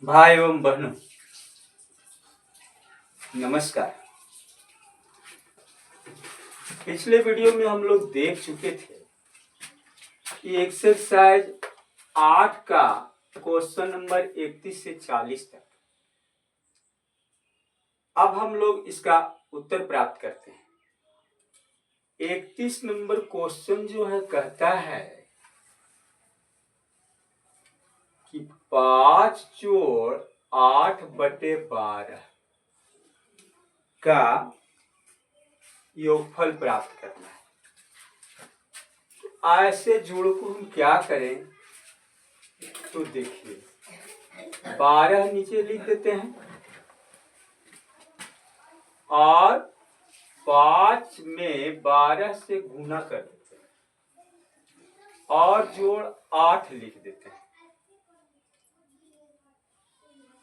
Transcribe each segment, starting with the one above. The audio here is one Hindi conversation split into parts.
भाई एवं बहनों, नमस्कार। पिछले वीडियो में हम लोग देख चुके थे कि एक्सरसाइज 8 का क्वेश्चन नंबर 31 से 40 तक। अब हम लोग इसका उत्तर प्राप्त करते हैं। 31 नंबर क्वेश्चन जो है कहता है कि 5 जोड़ 8/12 का योगफल प्राप्त करना है। ऐसे जोड़ को हम क्या करें, तो देखिए 12 नीचे लिख देते हैं और 5 में 12 से गुना कर देते हैं और जोड़ 8 लिख देते हैं।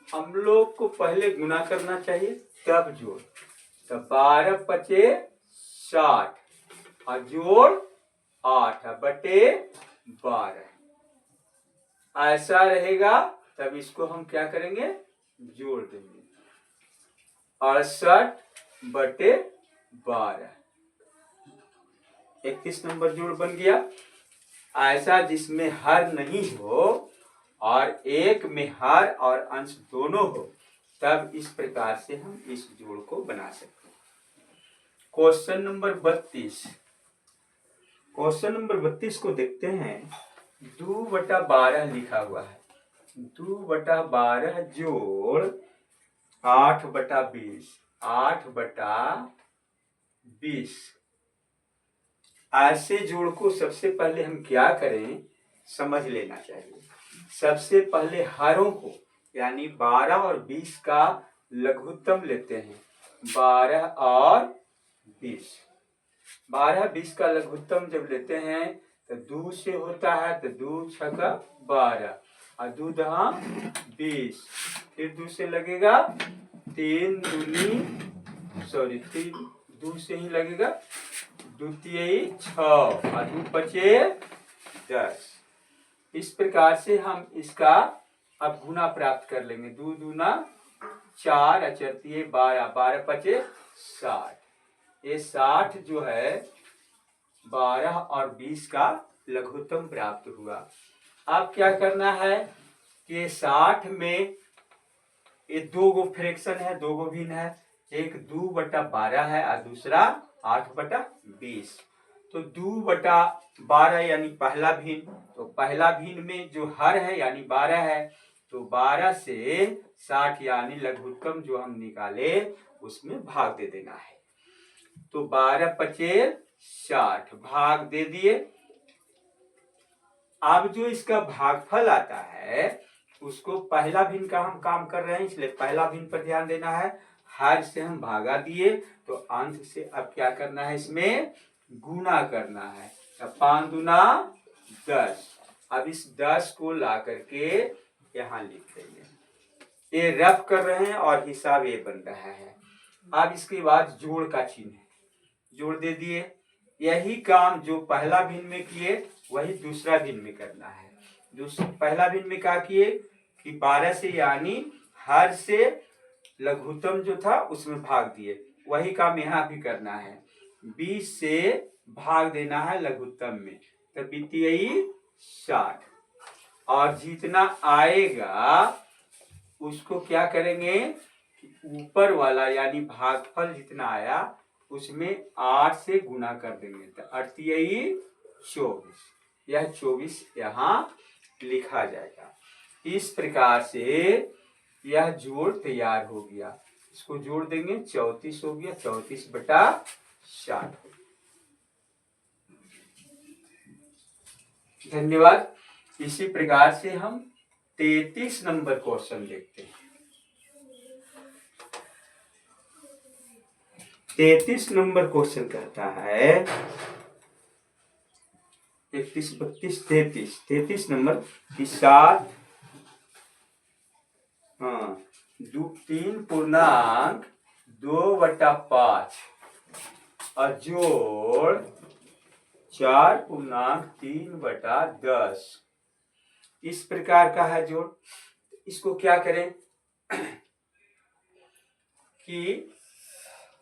हम लोग को पहले गुना करना चाहिए तब जोड़, तो 12 पचे 60 और जोड़ 8/12 ऐसा रहेगा। तब इसको हम क्या करेंगे, जोड़ देंगे। 68/12 31 नंबर जोड़ बन गया। ऐसा जिसमें हर नहीं हो और एक में हर और अंश दोनों हो, तब इस प्रकार से हम इस जोड़ को बना सकते हैं। Question number 32। क्वेश्चन नंबर 32 को देखते हैं। 2/12 लिखा हुआ है। 2/12 जोड़ 8/20 8/20। ऐसे जोड़ को सबसे पहले हम क्या करें, समझ लेना चाहिए। सबसे पहले हरों को यानी 12 और 20 का लघुत्तम लेते हैं। 12 और 20, 12-20 का लघुत्तम जब लेते हैं तो 2 से होता है, तो 2 छका 12 और 2 दहा 20। फिर 2 से लगेगा 3 2 से ही लगेगा 2 तिहाई 6 और 2 पचे 10। इस प्रकार से हम इसका अब गुना प्राप्त कर लेंगे। 2 दूना 4 और 4 तिहाई 12, 12 पचे 60। ये 60 जो है 12 और 20 का लघुत्तम प्राप्त हुआ। अब क्या करना है कि 60 में ये 2 गो फ्रैक्शन है, 2 गो भिन्न है। एक 2/12 है और दूसरा 8/20। तो 2/12 यानी पहला भिन्न, तो पहला भिन्न में जो हर है यानी 12 है, तो 12 से 60 यानी लघुत्तम जो हम निकाले उसमें भाग दे देना है। तो 12 पचे 60 भाग दे दिए। अब जो इसका भागफल आता है उसको पहला भिन्न का हम काम कर रहे हैं, इसलिए पहला भिन्न पर ध्यान देना है। हर से हम भागा दिए तो अंश से अब क्या करना है, इसमें गुना करना है। तो 5 दूना 10। अब इस 10 को ला करके यहाँ लिख देंगे। ये रफ कर रहे हैं और हिसाब ये बन रहा है। अब इसके बाद जोड़ का चिन्ह है, जोड़ दे दिए। यही काम जो पहला भिन्न में किए वही दूसरा भिन्न में करना है। पहला भिन्न में क्या किए कि 12 से यानी हर से लघुत्तम जो था उसमें भाग दिए, वही काम यहाँ भी करना है। 20 से भाग देना है लघुत्तम में, तो बीती 60 और जितना आएगा उसको क्या करेंगे, ऊपर वाला यानी भागफल जितना आया उसमें 8 से गुना कर देंगे, तो 8 24। यह 24 यहाँ लिखा जाएगा। इस प्रकार से यह जोड़ तैयार हो गया। इसको जोड़ देंगे 34 हो गया, 34/60। धन्यवाद। इसी प्रकार से हम 33 नंबर क्वेश्चन देखते हैं। 33 नंबर क्वेश्चन कहता है 31, 32, 33। 33 नंबर की 7 3.2/5 और जोड़ 4.3/10। इस प्रकार का है जोड़। इसको क्या करें कि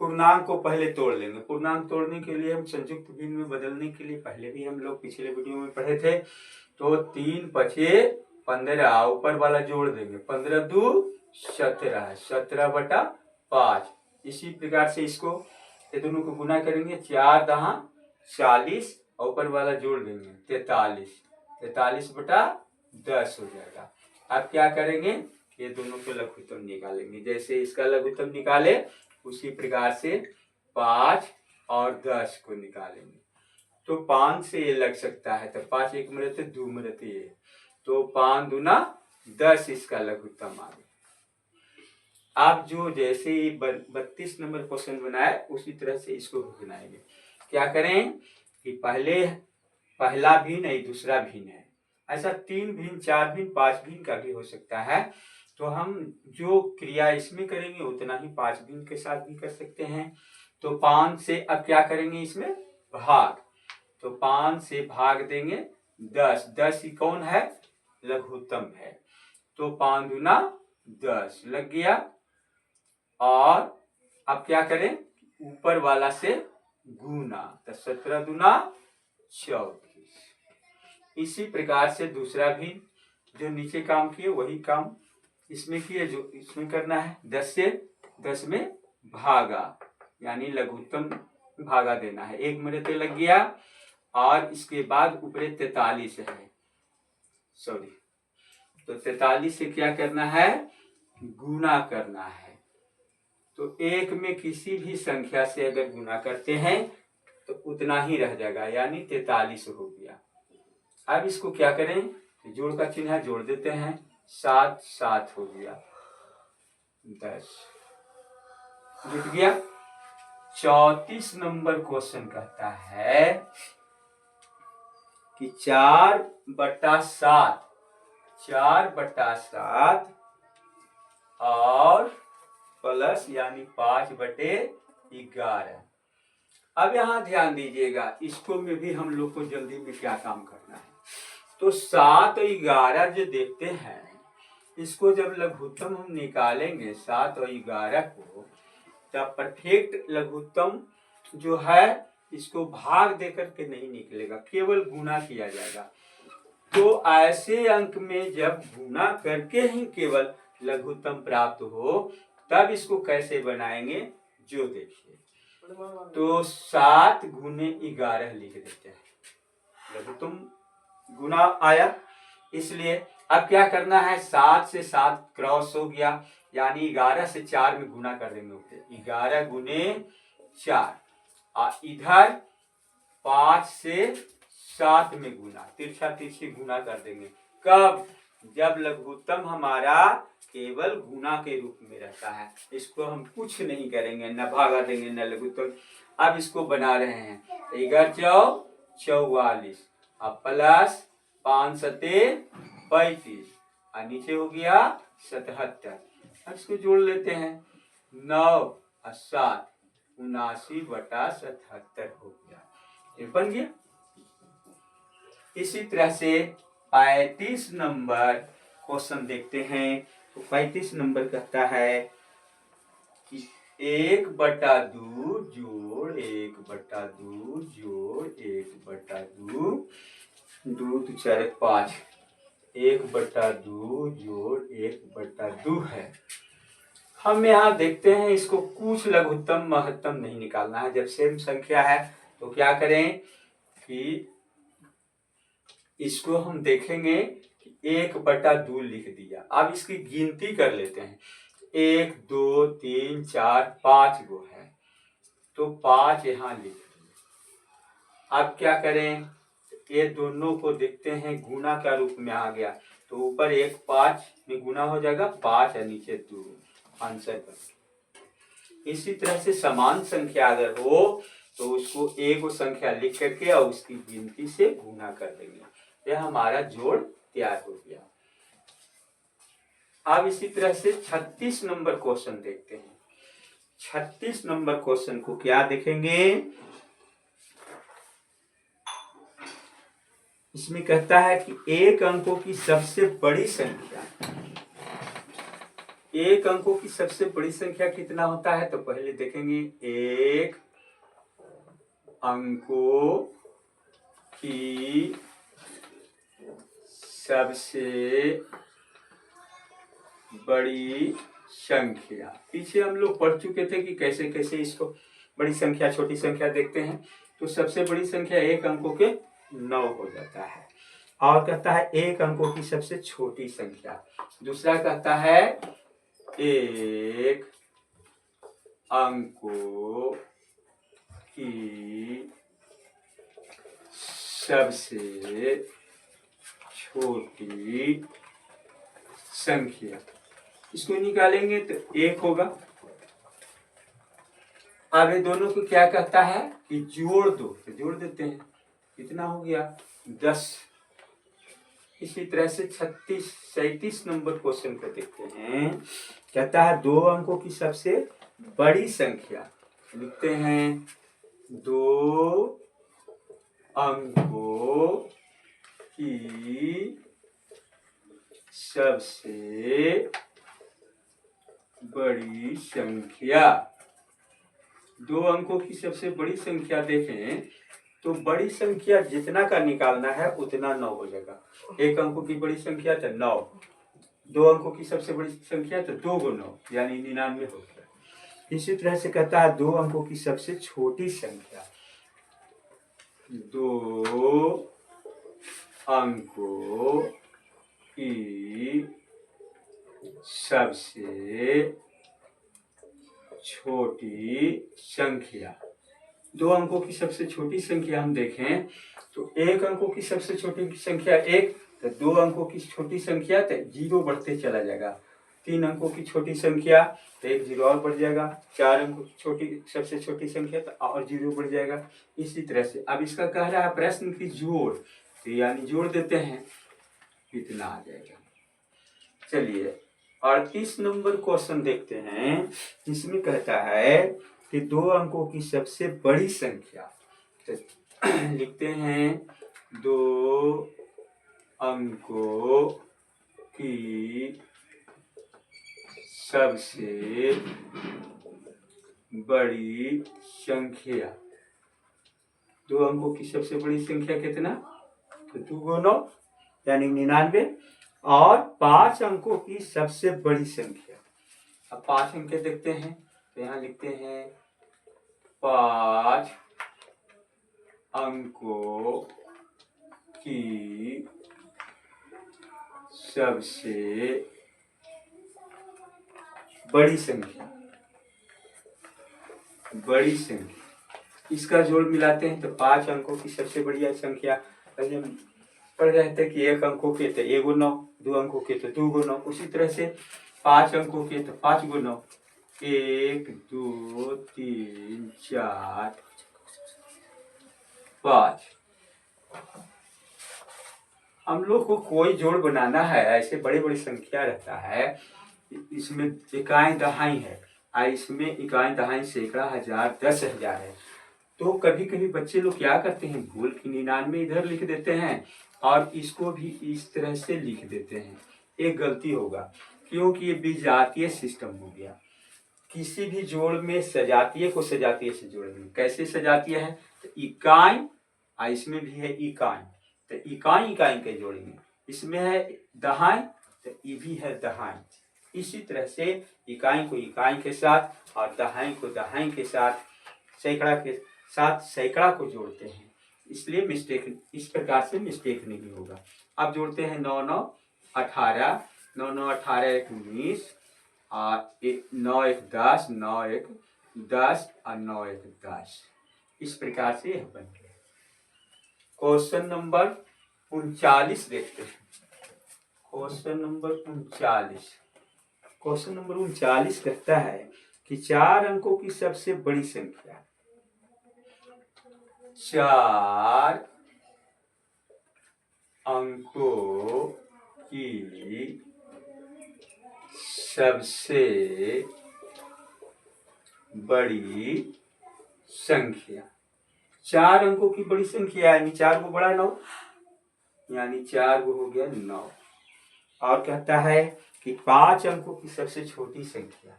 पूर्णांक को पहले तोड़ लेंगे। पूर्णांक तोड़ने के लिए हम संयुक्त भिन्न में बदलने के लिए पहले भी हम लोग पिछले वीडियो में पढ़े थे। तो 3 पचे 15, ऊपर वाला जोड़ देंगे, 15 दू 17, 17/5। इसी प्रकार से इसको ये दोनों को गुना करेंगे, 4 दहा 40 और ऊपर वाला जोड़ देंगे 43, 43/10 हो जाएगा। अब क्या करेंगे, ये दोनों को लघुत्तम निकालेंगे। जैसे इसका लघुत्तम निकाले उसी प्रकार से 5 और 10 को निकालेंगे। तो 5 से ये लग सकता है, तो 5 एक में रहते 2 में रहते ये, तो 5 दूना 10 इसका लघुत्तम आ गया। आप जो जैसे 32 नंबर क्वेश्चन बनाए उसी तरह से इसको भी बनाएंगे। क्या करें कि पहला भिन्न नहीं दूसरा भिन्न है, ऐसा 3 भिन्न 4 भिन्न 5 भिन्न का भी हो सकता है। तो हम जो क्रिया इसमें करेंगे उतना ही 5 भिन्न के साथ भी कर सकते हैं। तो 5 से अब क्या करेंगे, इसमें भाग, तो 5 से भाग देंगे 10, 10 ही कौन है, लघुत्तम है। तो 5 दूना 10 लग गया। और अब क्या करें, ऊपर वाला से गुना, तो 17 दूना 24। इसी प्रकार से दूसरा भी जो नीचे काम किए वही काम इसमें किए, जो इसमें करना है। 10 से 10 में भागा, यानी लघुत्तम भागा देना है। 1 मिनट पे लग गया। और इसके बाद ऊपर 43 है, सॉरी, तो 43 से क्या करना है, गुना करना है। तो 1 में किसी भी संख्या से अगर गुना करते हैं तो उतना ही रह जाएगा, यानी 43 हो गया। अब इसको क्या करें, जोड़ का चिन्ह है, जोड़ देते हैं, 7 7 हो गया, 10 जुट गया। 34 नंबर क्वेश्चन कहता है कि 4/7 और प्लस यानी 5/11। अब यहाँ ध्यान दीजिएगा, इसको में भी हम लोग को जल्दी में क्या काम करना है। तो 7 और 11 जो देखते हैं, इसको जब लघुत्तम हम निकालेंगे 7 और 11 को, तब परफेक्ट लघुत्तम जो है इसको भाग देकर के नहीं निकलेगा, केवल गुना किया जाएगा। तो ऐसे अंक में जब गुना करके ही केवल लघुत्तम प्राप्त हो, तब इसको कैसे बनाएंगे, जो देखिए। तो 7 गुने 11 लिख देते हैं, लघुत्तम गुना आया। इसलिए अब क्या करना है, 7 से 7 क्रॉस हो गया, यानी 11 से 4 में गुना कर देंगे, 11 गुने 4। और इधर 5 से 7 में गुना, तिरछा तिरछी गुना कर देंगे। कब, जब लघुत्तम हमारा केवल गुना के रूप में रहता है। इसको हम कुछ नहीं करेंगे, न भागा देंगे न लघुत्तम। अब इसको बना रहे हैं, 11 चौ 44 अब प्लस 5 सते 35 और नीचे हो गया 77। अब इसको जोड़ लेते हैं, 9 और 7 79/77 हो गया, ये बन गया। इसी तरह से 35 नंबर क्वेश्चन देखते हैं। तो 35 नंबर कहता है कि 1/2 जोड़ 1/2 जोड़ 1/2, 2 2 4 5, 1/2 जोड़ 1/2 है। हम यहाँ देखते हैं, इसको कुछ लघुत्तम महत्तम नहीं निकालना है। जब सेम संख्या है तो क्या करें कि इसको हम देखेंगे कि 1/2 लिख दिया। अब इसकी गिनती कर लेते हैं, 1 2 3 4 5 गो है, तो 5 यहाँ लिख दिया। अब क्या करें, ये दोनों को देखते हैं, गुना का रूप में आ गया, तो ऊपर 1 5 में गुना हो जाएगा, 5 और नीचे 2, आंसर कर। इसी तरह से समान संख्या अगर हो तो उसको एक संख्या लिख करके और उसकी गिनती से गुना कर देंगे, यह हमारा जोड़ तैयार हो गया। अब इसी तरह से 36 नंबर क्वेश्चन देखते हैं। 36 नंबर क्वेश्चन को क्या देखेंगे, इसमें कहता है कि एक अंकों की सबसे बड़ी संख्या एक अंकों की सबसे बड़ी संख्या कितना होता है? तो पहले देखेंगे एक अंकों की सबसे बड़ी संख्या। पीछे हम लोग पढ़ चुके थे कि कैसे कैसे इसको बड़ी संख्या छोटी संख्या देखते हैं। तो सबसे बड़ी संख्या एक अंकों के 9 हो जाता है। और कहता है एक अंकों की सबसे छोटी संख्या। दूसरा कहता है एक अंकों की सबसे छोटी संख्या। इसको निकालेंगे तो एक होगा। अब ये दोनों को क्या कहता है कि जोड़ दो, तो जोड़ देते हैं। कितना हो गया? 10। इसी तरह से 37 नंबर क्वेश्चन को देखते हैं। कहता है दो अंकों की सबसे बड़ी संख्या। लिखते हैं दो अंकों की सबसे बड़ी संख्या। दो अंकों की सबसे बड़ी संख्या देखें तो बड़ी संख्या जितना का निकालना है उतना 9 हो जाएगा। एक अंकों की बड़ी संख्या तो 9, दो अंकों की सबसे बड़ी संख्या तो 2 गुना 9 यानी 99 हो गया। इसी तरह से कहता है दो अंकों की सबसे छोटी संख्या। दो अंकों की सबसे छोटी संख्या। दो अंकों की सबसे छोटी संख्या हम देखें तो एक अंकों की सबसे छोटी संख्या एक, तो दो अंकों की छोटी संख्या तो 0 बढ़ते चला जाएगा। तीन अंकों की छोटी संख्या तो एक 0 और बढ़ जाएगा। चार अंकों की छोटी सबसे छोटी संख्या तो और 0 बढ़ जाएगा। इसी तरह से अब इसका कह रहा है प्रश्न की जोड़, तो यानी जोड़ देते हैं, कितना आ जाएगा। चलिए 38 नंबर क्वेश्चन देखते हैं। इसमें कहता है कि दो अंकों की सबसे बड़ी संख्या। तो लिखते हैं दो अंकों की सबसे बड़ी संख्या। दो अंकों की सबसे बड़ी संख्या कितना? तो 2 गुना 9 यानी 99। और 5 अंकों की सबसे बड़ी संख्या। अब 5 अंक देखते हैं तो यहाँ लिखते हैं 5 अंकों की सबसे बड़ी संख्या। बड़ी संख्या इसका जोड़ मिलाते हैं तो 5 अंकों की सबसे बड़ी संख्या। पहले हम पढ़ रहे थे कि एक अंकों के तो 1 गुना 9, दो अंकों के तो 2 गुना 9। उसी तरह से 5 अंकों के तो 5 गुना 9, 1 2 3 4 5। हम लोग को कोई जोड़ बनाना है, ऐसे बड़ी बड़ी संख्या रहता है, इसमें इकाई दहाई है, इसमें इकाई दहाई सैकड़ा हजार 10,000 है। तो कभी कभी बच्चे लोग क्या करते हैं, भूल की 99 इधर लिख देते हैं और इसको भी इस तरह से लिख देते हैं। एक गलती होगा क्योंकि ये विजातीय सिस्टम हो गया। किसी भी जोड़ में सजातीय को सजातीय से जोड़ेंगे। कैसे सजातीय है? तो इकाई, इसमें भी है इकाई, तो इकाई इकाई के जोड़ेंगे। इसमें है दहाई तो ये भी है दहाई। इसी तरह से इकाई को इकाई के साथ और दहाई को दहाई के साथ, सैकड़ा के साथ सैकड़ा को जोड़ते हैं। इसलिए मिस्टेक, इस प्रकार से मिस्टेक नहीं होगा। अब जोड़ते हैं 9 9 18, 9 9 18 1 19 और 9 1 10, 9 1 10 और 9 1 10। इस प्रकार से यह बन गया। क्वेश्चन नंबर 39 देखते हैं। Question number 39। क्वेश्चन नंबर 39 कहता है कि 4 अंकों की सबसे बड़ी संख्या। 4 अंकों की सबसे बड़ी संख्या। 4 अंकों की बड़ी संख्या यानी 4 को बड़ा 9, यानी 4 को हो गया 9। और कहता है कि 5 अंकों की सबसे छोटी संख्या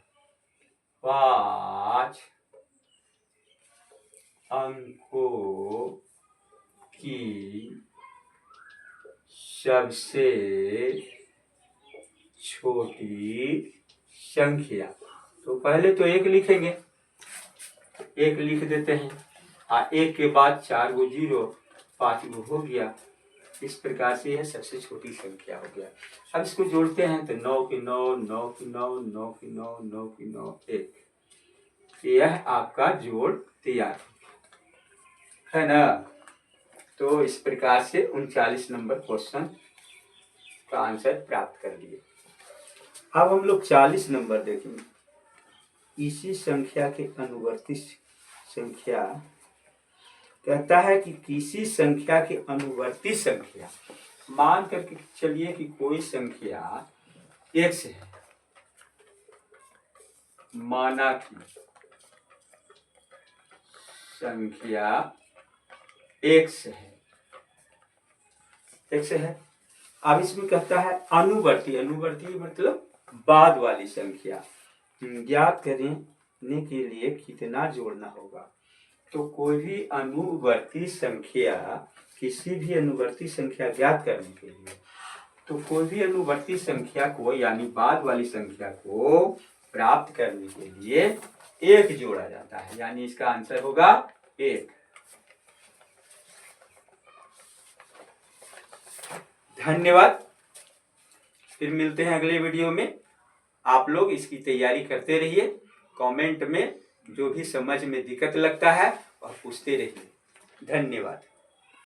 5 अंकों की सबसे छोटी संख्या। तो पहले तो 1 लिखेंगे, 1 लिख देते हैं। 1 के बाद 4 गो 0, 5 गो हो गया। इस प्रकार से यह सबसे छोटी संख्या हो गया। अब इसको जोड़ते हैं तो 9 की 9, 9 की 9, 9 की 9, 9 की 9, 1। यह आपका जोड़ तैयार है ना। तो इस प्रकार से 39 नंबर क्वेश्चन का आंसर प्राप्त कर लिए। अब हम लोग 40 नंबर देखेंगे। इसी संख्या के अनुवर्ती संख्या कहता है कि किसी संख्या के अनुवर्ती संख्या, मान करके चलिए कि कोई संख्या x है, माना कि संख्या x है। अब इसमें कहता है अनुवर्ती, अनुवर्ती मतलब बाद वाली संख्या ज्ञात करने के लिए कितना जोड़ना होगा। तो कोई भी अनुवर्ती संख्या, किसी भी अनुवर्ती संख्या ज्ञात करने के लिए, तो कोई भी अनुवर्ती संख्या को यानी बाद वाली संख्या को प्राप्त करने के लिए 1 जोड़ा जाता है, यानी इसका आंसर होगा 1। धन्यवाद। फिर मिलते हैं अगले वीडियो में। आप लोग इसकी तैयारी करते रहिए। कमेंट में जो भी समझ में दिक्कत लगता है वह पूछते रहिए। धन्यवाद।